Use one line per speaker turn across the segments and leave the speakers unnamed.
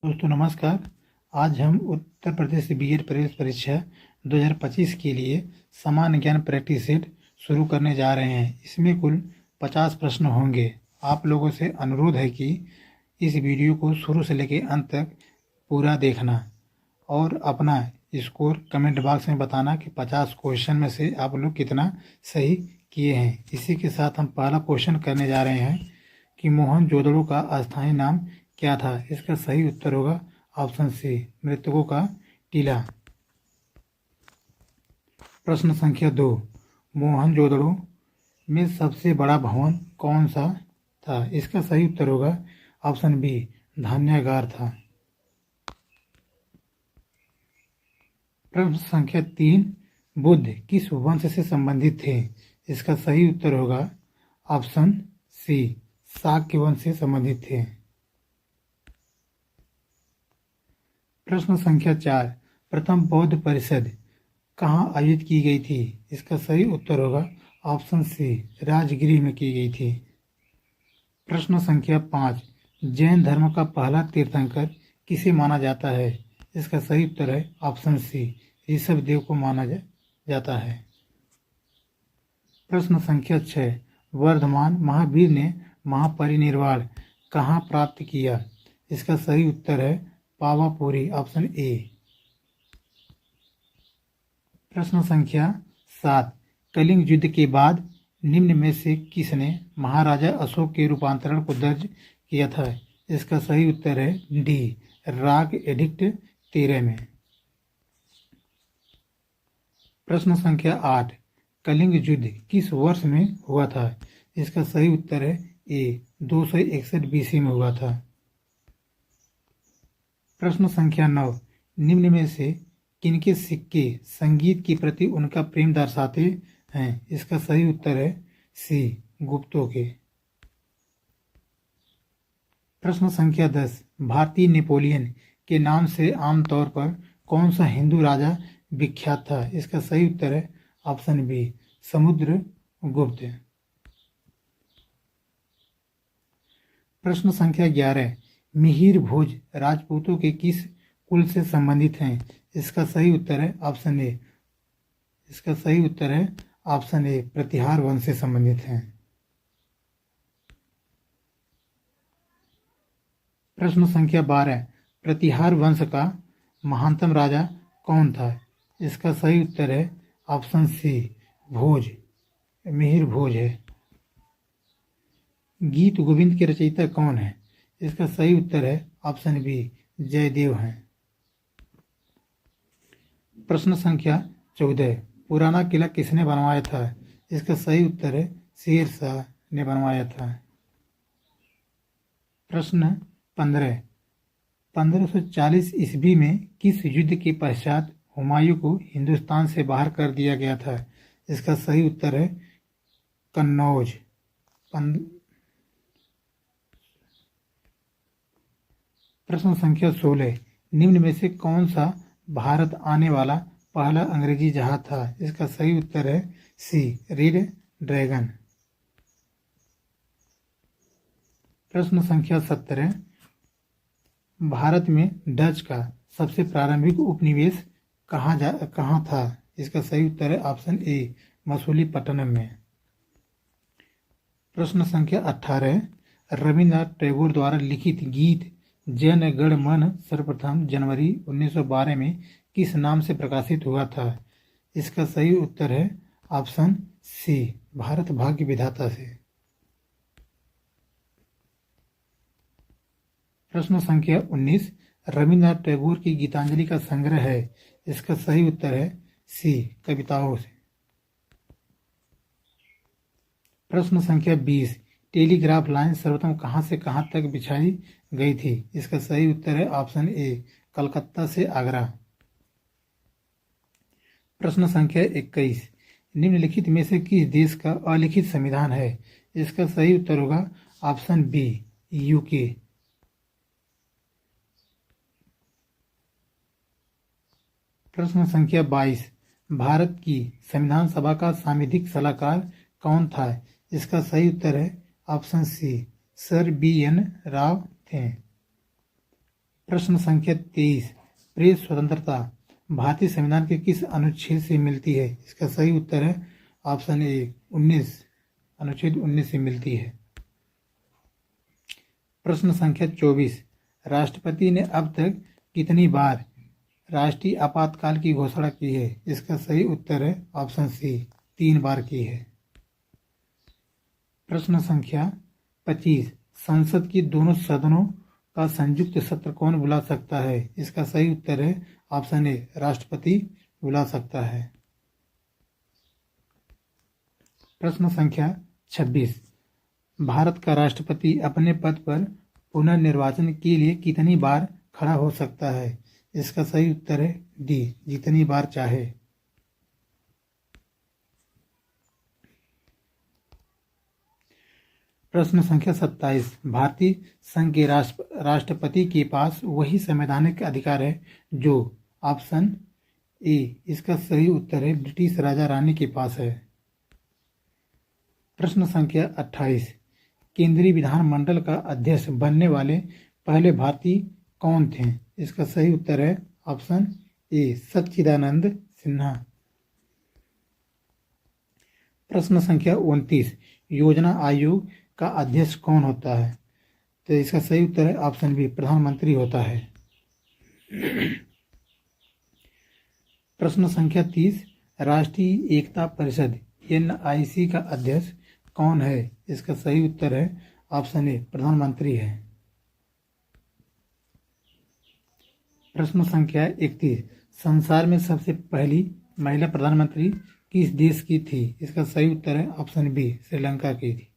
दोस्तों नमस्कार। आज हम उत्तर प्रदेश बीएड प्रवेश परीक्षा 2025 के लिए सामान्य ज्ञान प्रैक्टिस सेट शुरू करने जा रहे हैं। इसमें कुल 50 प्रश्न होंगे। आप लोगों से अनुरोध है कि इस वीडियो को शुरू से लेकर अंत तक पूरा देखना और अपना स्कोर कमेंट बॉक्स में बताना कि 50 क्वेश्चन में से आप लोग कितना सही किए हैं। इसी के साथ हम पहला क्वेश्चन करने जा रहे हैं कि मोहनजोदड़ो का स्थानीय नाम क्या था। इसका सही उत्तर होगा ऑप्शन सी, मृतकों का टीला। प्रश्न संख्या 2, मोहनजोदड़ो में सबसे बड़ा भवन कौन सा था। इसका सही उत्तर होगा ऑप्शन बी, धान्यागार था। प्रश्न संख्या 3, बुद्ध किस वंश से संबंधित थे। इसका सही उत्तर होगा ऑप्शन सी, शाक्य वंश से संबंधित थे। प्रश्न संख्या 4, प्रथम बौद्ध परिषद कहाँ आयोजित की गई थी। इसका सही उत्तर होगा ऑप्शन सी, राजगृह में की गई थी। प्रश्न संख्या 5, जैन धर्म का पहला तीर्थंकर किसे माना जाता है। इसका सही उत्तर है ऑप्शन सी, ऋषभदेव को माना जाता है। प्रश्न संख्या 6, वर्धमान महावीर ने महापरिनिर्वाण कहाँ प्राप्त किया। इसका सही उत्तर है पावापुरी, ऑप्शन ए। प्रश्न संख्या 7, कलिंग युद्ध के बाद निम्न में से किसने महाराजा अशोक के रूपांतरण को दर्ज किया था। इसका सही उत्तर है डी, राग एडिक्ट 13 में। प्रश्न संख्या 8, कलिंग युद्ध किस वर्ष में हुआ था। इसका सही उत्तर है ए, 261 BC में हुआ था। प्रश्न संख्या 9, निम्न में से किनके सिक्के संगीत के प्रति उनका प्रेम दर्शाते हैं। इसका सही उत्तर है सी, गुप्तों के। प्रश्न संख्या 10, भारतीय नेपोलियन के नाम से आमतौर पर कौन सा हिंदू राजा विख्यात था। इसका सही उत्तर है ऑप्शन बी, समुद्रगुप्त। प्रश्न संख्या 11, मिहिर भोज राजपूतों के किस कुल से संबंधित हैं। इसका सही उत्तर है ऑप्शन ए। इसका सही उत्तर है ऑप्शन ए, प्रतिहार वंश से संबंधित हैं। प्रश्न संख्या 12, प्रतिहार वंश का महानतम राजा कौन था। इसका सही उत्तर है ऑप्शन सी, भोज, मिहिर भोज है। गीत गोविंद के रचयिता कौन है। इसका सही उत्तर है ऑप्शन बी, जयदेव हैं। प्रश्न संख्या 14, पुराना किला किसने बनवाया था। इसका सही उत्तर है शेर शाह ने बनवाया था। प्रश्न 15, 1540 ईस्वी में किस युद्ध के पश्चात हुमायूं को हिंदुस्तान से बाहर कर दिया गया था। इसका सही उत्तर है कन्नौज। प्रश्न संख्या 16, निम्न में से कौन सा भारत आने वाला पहला अंग्रेजी जहाज था। इसका सही उत्तर है सी, रेड ड्रैगन। प्रश्न संख्या 17, भारत में डच का सबसे प्रारंभिक उपनिवेश कहाँ था। इसका सही उत्तर है ऑप्शन ए, मसूलीपट्टनम में। प्रश्न संख्या 18, रविन्द्रनाथ टैगोर द्वारा लिखित गीत जन गण मन सर्वप्रथम जनवरी 1912 में किस नाम से प्रकाशित हुआ था। इसका सही उत्तर है ऑप्शन सी, भारत भाग्य विधाता से। प्रश्न संख्या 19, रविन्द्रनाथ टैगोर की गीतांजलि का संग्रह है। इसका सही उत्तर है सी, कविताओं से। प्रश्न संख्या 20, टेलीग्राफ लाइन सर्वप्रथम कहाँ से कहाँ तक बिछाई गई थी। इसका सही उत्तर है ऑप्शन ए, कलकत्ता से आगरा। प्रश्न संख्या 21, निम्नलिखित में से किस देश का अलिखित संविधान है। इसका सही उत्तर होगा ऑप्शन बी, यूके। प्रश्न संख्या 22, भारत की संविधान सभा का सांविधिक सलाहकार कौन था। इसका सही उत्तर है option C, sir BN Rao थे। प्रश्न संख्या 23, प्रेस स्वतंत्रता भारतीय संविधान के किस अनुच्छेद से मिलती है? इसका सही उत्तर है ऑप्शन ए 19, अनुच्छेद 19 से मिलती है। प्रश्न संख्या 24, राष्ट्रपति ने अब तक कितनी बार राष्ट्रीय आपातकाल की घोषणा की है? इसका सही उत्तर है ऑप्शन सी 3 बार की है। प्रश्न संख्या 25, संसद की दोनों सदनों का संयुक्त सत्र कौन बुला सकता है? इसका सही उत्तर है ऑप्शन ए राष्ट्रपति बुला सकता है। प्रश्न संख्या 26, भारत का राष्ट्रपति अपने पद पर पुनर्निर्वाचन के लिए कितनी बार खड़ा हो सकता है? इसका सही उत्तर है डी, जितनी बार चाहे। प्रश्न संख्या 27, भारतीय संघ के राष्ट्रपति के पास वही संवैधानिक अधिकार है जो ऑप्शन ए, इसका सही उत्तर है ब्रिटिश राजा रानी के पास है। प्रश्न संख्या 28, केंद्रीय विधानमंडल का अध्यक्ष बनने वाले पहले भारतीय कौन थे? इसका सही उत्तर है ऑप्शन ए सच्चिदानंद सिन्हा। प्रश्न संख्या 29, योजना आयोग का अध्यक्ष कौन होता है? तो इसका सही उत्तर है ऑप्शन बी प्रधानमंत्री होता है। प्रश्न संख्या 30, राष्ट्रीय एकता परिषद NIC का अध्यक्ष कौन है? इसका सही उत्तर है ऑप्शन ए प्रधानमंत्री है। प्रश्न संख्या 31, संसार में सबसे पहली महिला प्रधानमंत्री किस देश की थी? इसका सही उत्तर है ऑप्शन बी श्रीलंका की थी।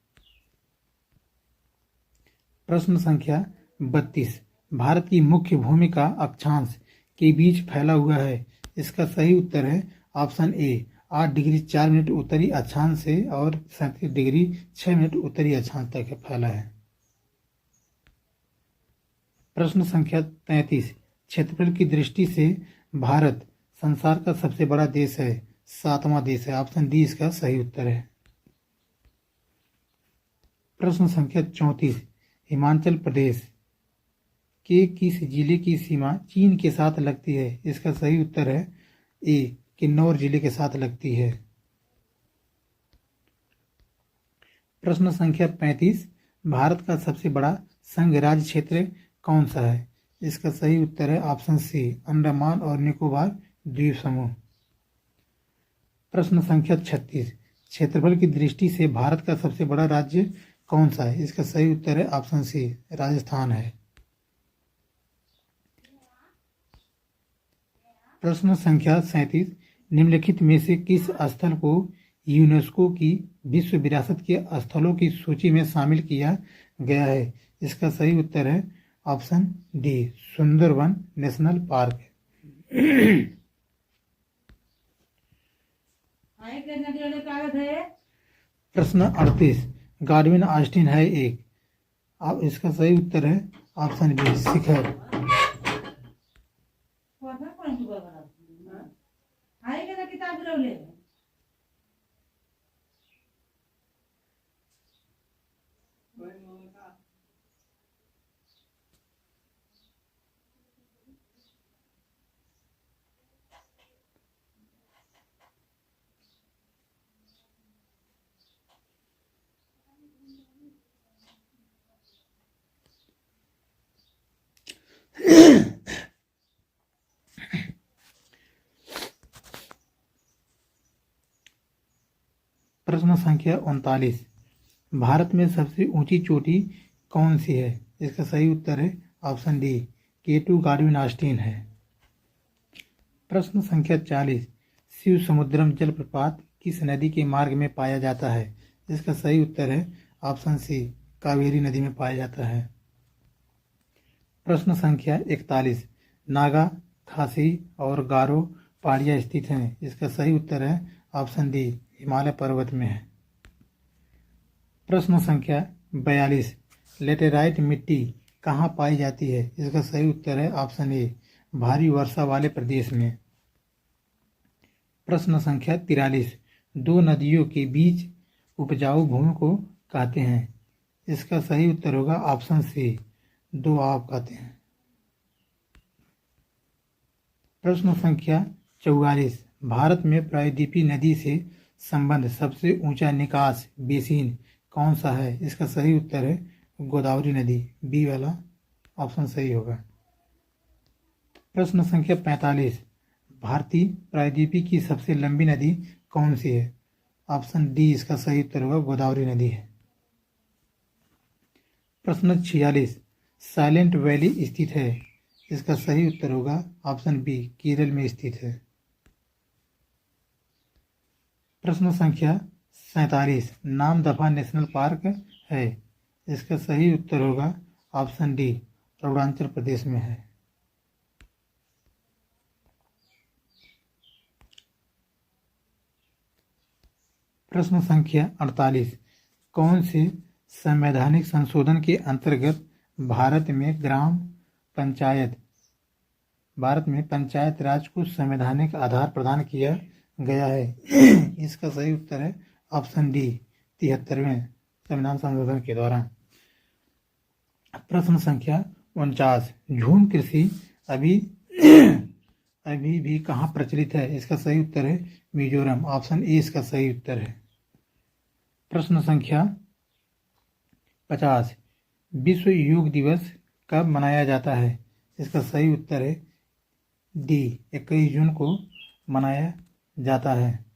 प्रश्न संख्या 32, भारत की मुख्य भूमि का अक्षांश के बीच फैला हुआ है। इसका सही उत्तर है ऑप्शन ए 8 डिग्री 4 मिनट उत्तरी अक्षांश से और 37 डिग्री 6 मिनट उत्तरी अक्षांश तक फैला है। प्रश्न संख्या 33, क्षेत्रफल की दृष्टि से भारत संसार का सबसे बड़ा देश है, 7वां देश है। ऑप्शन डी इसका सही उत्तर है। प्रश्न संख्या 34, हिमाचल प्रदेश के किस जिले की सीमा चीन के साथ लगती है? इसका सही उत्तर है ए किन्नौर जिले के साथ लगती है। प्रश्न संख्या 35, भारत का सबसे बड़ा संघ राज्य क्षेत्र कौन सा है? इसका सही उत्तर है ऑप्शन सी अंडमान और निकोबार द्वीप समूह। प्रश्न संख्या 36, क्षेत्रफल की दृष्टि से भारत का सबसे बड़ा राज्य कौन सा है? इसका सही उत्तर है ऑप्शन सी राजस्थान है। प्रश्न संख्या 37, निम्नलिखित में से किस स्थल को यूनेस्को की विश्व विरासत के स्थलों की सूची में शामिल किया गया है? इसका सही उत्तर है option D Sundarban national park. प्रश्न 38, गार्डविन ऑस्टिन है एक। अब इसका सही उत्तर है ऑप्शन बी शिखर। प्रश्न संख्या 39, भारत में सबसे ऊंची चोटी कौन सी है? इसका सही उत्तर है option D K2 Godwin Austin है। प्रश्न संख्या 40, शिव समुद्रम जलप्रपात किस नदी के मार्ग में पाया जाता है? इसका सही उत्तर है ऑप्शन सी कावेरी नदी में पाया जाता है। प्रश्न संख्या 41, नागा, खासी और गारो पहाड़ियाँ स्थित हैं। इसका सही उत्तर है ऑप्शन डी हिमालय पर्वत में है। प्रश्न संख्या 42, लेटेराइट मिट्टी कहाँ पाई जाती है? इसका सही उत्तर है ऑप्शन ए भारी वर्षा वाले प्रदेश में। प्रश्न संख्या 43, दो नदियों के बीच उपजाऊ भूमि को कहते हैं। इसका सही उत्तर होगा ऑप्शन सी दोआब कहते हैं। प्रश्न संख्या 44। भारत में प्रायद्वीपीय नदी से संबंध सबसे ऊंचा निकास बेसिन कौन सा है? इसका सही उत्तर है गोदावरी नदी। बी वाला ऑप्शन सही होगा। प्रश्न संख्या 45। भारतीय प्रायद्वीपीय की सबसे लंबी नदी कौन सी है? ऑप्शन डी इसका सही उत्तर होगा गोदावरी नदी है। प्रश्न 46। साइलेंट वैली स्थित है? इसका सही उत्तर होगा ऑप्शन बी केरल में स्थित है। प्रश्न संख्या 47। नामदफा नेशनल पार्क है? इसका सही उत्तर होगा ऑप्शन डी अरुणाचल प्रदेश में है। प्रश्न संख्या 48। कौन से संवैधानिक संशोधन के अंतर्गत भारत में पंचायत राज को संवैधानिक आधार प्रदान किया गया है? इसका सही उत्तर है ऑप्शन डी 73वें संविधान संशोधन के द्वारा। प्रश्न संख्या 49। झूम कृषि अभी भी कहाँ प्रचलित है? इसका सही उत्तर है मिजोरम। ऑप्शन ए इसका सही उत्तर है। प्रश्न संख्या 50। विश्व योग दिवस कब मनाया जाता है? इसका सही उत्तर है डी 21 जून को मनाया जाता है।